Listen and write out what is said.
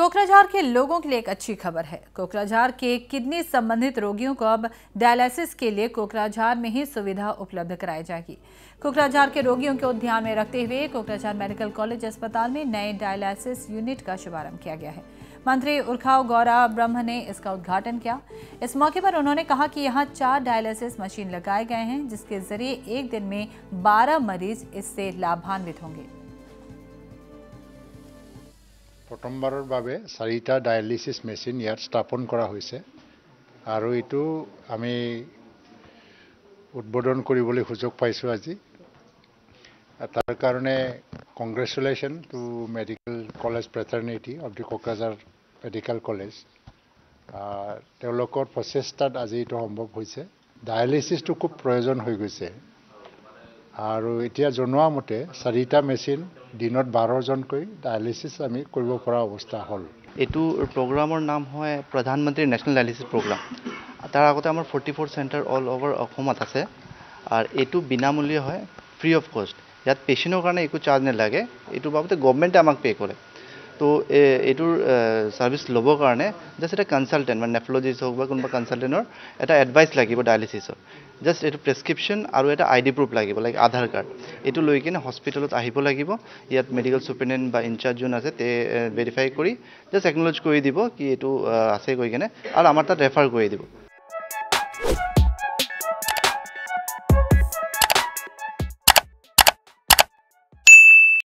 कोकराझार के लोगों के लिए एक अच्छी खबर है। कोकराझार के किडनी संबंधित रोगियों को अब डायलिसिस के लिए कोकराझार में ही सुविधा उपलब्ध कराई जाएगी। कोकराझार के रोगियों को ध्यान में रखते हुए कोकराझार मेडिकल कॉलेज अस्पताल में नए डायलिसिस यूनिट का शुभारंभ किया गया है। मंत्री उर्खाव गौरा ब्रह्म ने इसका उद्घाटन किया। इस मौके पर उन्होंने कहा कि यहाँ 4 डायलिसिस मशीन लगाए गए हैं, जिसके जरिए एक दिन में 12 मरीज इससे लाभान्वित होंगे। प्रथमबाৰৰ বাবে 4টা ডায়ালিসিস মেশিন ইয়াত স্থাপন কৰা হৈছে আৰু এটো আমি উদ্বোধন কৰিবলৈ সুযোগ পাইছো আজি। তাৰ কাৰণে congratulation to medical college fraternity of the Kokrajhar medical college. তেওঁলোকৰ প্ৰচেষ্টাত আজি এটো সম্ভৱ হৈছে। ডায়ালিসিসটো খুব প্ৰয়োজন হৈ গৈছে আৰু এতিয়া জনোৱা মতে 4টা মেশিন দিনত 12 জনকৈ ডায়ালিসিস আমি কৰিব পৰা অৱস্থা হল। এটো প্ৰগ্ৰামৰ নাম হয় প্ৰধানমন্ত্ৰী নেশ্যনেল ডায়ালিসিস প্ৰগ্ৰাম। তাৰ আগতে আমাৰ 44 সেন্টাৰ অল ওভাৰ অসমত আছে আৰু এটো বিনামূল্য হয়, ফ্ৰী অফ কষ্ট। ইয়াত পেশেন্টৰ কাৰণে একো চাৰ্জ নালাগে, এটো বাবতে গভৰ্নমেন্টে আমাক পে কৰে। তো এটোৰ সাৰ্ভিস লবৰ কাৰণে জাস্ট এটা কনসালটেন্ট মানে নেফ্ৰলজিষ্ট হোক বা কোনোবা কনসালটেন্টৰ এটা এডভাইস লাগিব ডায়ালিসিসৰ। জাস্ট এটো প্ৰেসক্ৰিপশন আৰু এটা আইডি প্ৰুফ লাগিব, লাইক আধাৰ কাৰ্ড। এটো লৈ কিনে হস্পিটেলত আহিব লাগিব। ইয়াত মেডিকেল সুপাৰিনটেন্ডেন্ট বা ইনচাৰ্জ যোন আছে তে ভেৰিফাই কৰি জাস্ট একনলেজ কৰি দিব কি এটো আছে কৈ কিনে আৰু আমাৰ তাত ৰেফাৰ কৰি দিব।